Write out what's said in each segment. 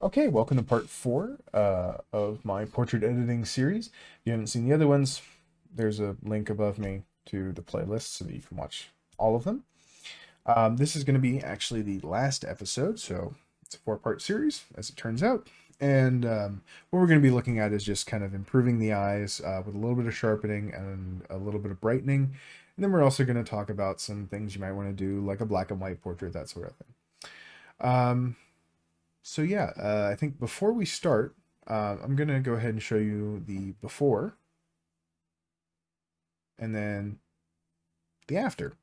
Okay, welcome to part 4 of my portrait editing series. If you haven't seen the other ones, there's a link above me to the playlist so that you can watch all of them. This is going to be actually the last episode, so it's a 4-part series, as it turns out. And what we're going to be looking at is just kind of improving the eyes with a little bit of sharpening and a little bit of brightening. And then we're also going to talk about some things you might want to do, like a black and white portrait, that sort of thing. So yeah, I think before we start, I'm going to go ahead and show you the before and then the after.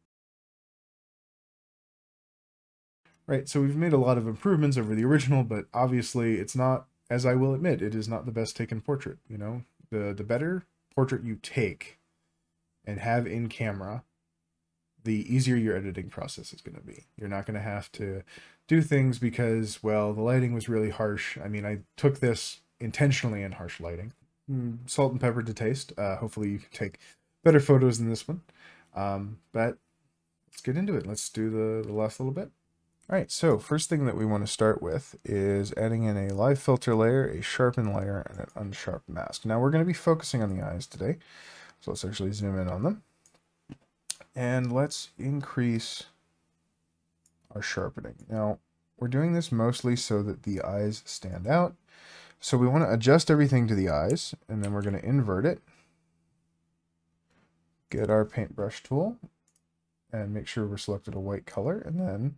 Right, so we've made a lot of improvements over the original, but obviously it's not, as I will admit, it is not the best taken portrait, you know? The better portrait you take and have in camera, the easier your editing process is going to be. You're not going to have to do things because, well, the lighting was really harsh. I mean, I took this intentionally in harsh lighting. Salt and pepper to taste. Hopefully you can take better photos than this one. But let's get into it. Let's do the last little bit. All right, so first thing that we want to start with is adding in a live filter layer, a sharpen layer, and an unsharp mask. Now we're going to be focusing on the eyes today, so let's actually zoom in on them. And let's increase our sharpening. Now, we're doing this mostly so that the eyes stand out. So we want to adjust everything to the eyes, and then we're going to invert it. Get our paintbrush tool, and make sure we're selected a white color, and then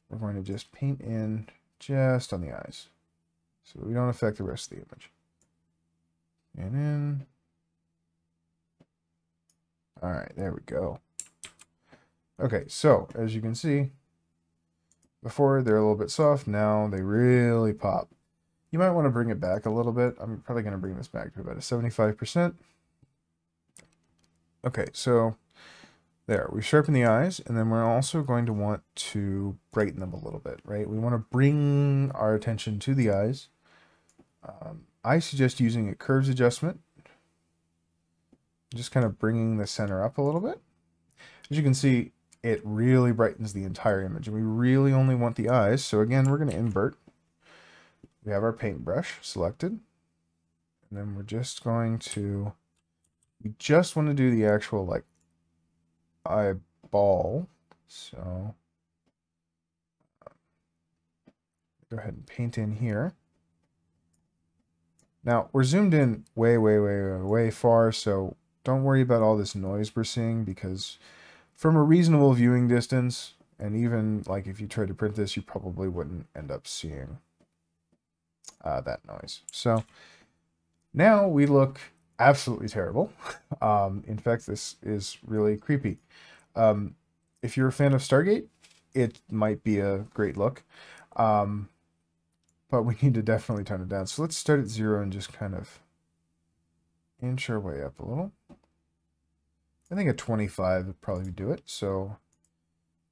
we're going to just paint in just on the eyes, so we don't affect the rest of the image. And in. All right, there we go. Okay, so as you can see, before they're a little bit soft, now they really pop. You might want to bring it back a little bit. I'm probably going to bring this back to about a 75%. Okay, so there, we've sharpened the eyes, and then we're also going to want to brighten them a little bit, right? We want to bring our attention to the eyes. I suggest using a curves adjustment, just kind of bringing the center up a little bit. As you can see, it really brightens the entire image, and we really only want the eyes. So again, we're going to invert. We have our paintbrush selected, and then we're just going to, we just want to do the actual like eyeball. So go ahead and paint in here. Now we're zoomed in way far, so don't worry about all this noise we're seeing, because from a reasonable viewing distance, and even like if you tried to print this, you probably wouldn't end up seeing that noise. So now we look absolutely terrible. In fact, this is really creepy. If you're a fan of Stargate, it might be a great look. But we need to definitely tone it down. So let's start at 0 and just kind of inch our way up a little. I think a 25 would probably do it. So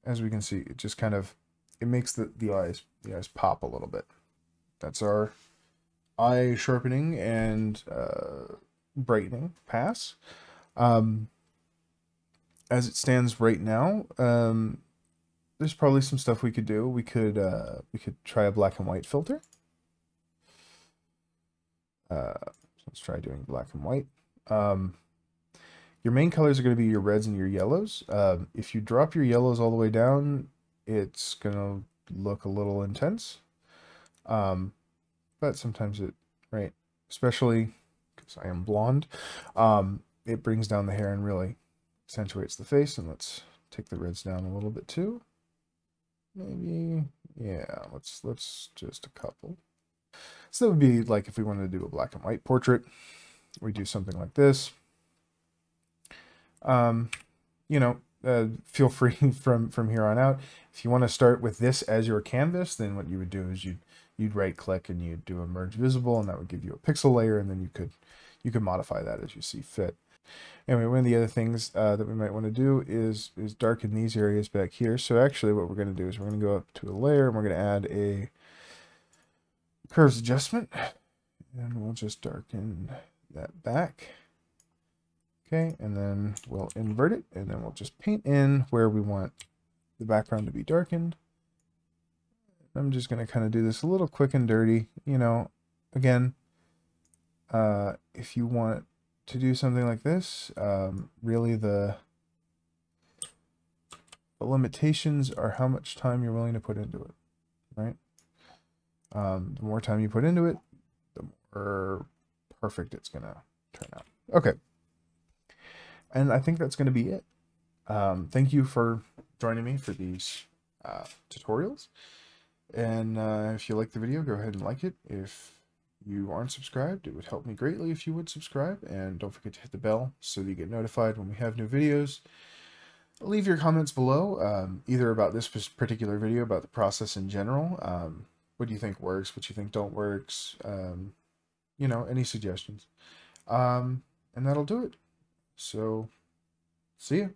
as we can see, it just kind of, it makes the eyes pop a little bit. That's our eye sharpening and brightening pass. As it stands right now, there's probably some stuff we could do. We could try a black and white filter. So let's try doing black and white. Your main colors are going to be your reds and your yellows. If you drop your yellows all the way down, it's going to look a little intense. But sometimes it, right, especially because I am blonde, it brings down the hair and really accentuates the face. And let's take the reds down a little bit too. Maybe, yeah, let's just a couple. So that would be like if we wanted to do a black and white portrait, we do something like this. You know, feel free from here on out. If you want to start with this as your canvas, then what you would do is you'd right click and you'd do a merge visible, and that would give you a pixel layer, and then you could modify that as you see fit. Anyway, one of the other things that we might want to do is darken these areas back here. So actually what we're going to do is we're going to go up to a layer, and we're going to add a curves adjustment, and we'll just darken that back. Okay, and then we'll invert it, and then we'll just paint in where we want the background to be darkened. I'm just going to kind of do this a little quick and dirty. You know, again, if you want to do something like this, really the limitations are how much time you're willing to put into it, right? The more time you put into it, the more perfect it's going to turn out. Okay. And I think that's going to be it. Thank you for joining me for these tutorials. And if you like the video, go ahead and like it. If you aren't subscribed, it would help me greatly if you would subscribe. And don't forget to hit the bell so that you get notified when we have new videos. Leave your comments below, either about this particular video, about the process in general. What do you think works? What you think don't works? You know, any suggestions. And that'll do it. So, see ya.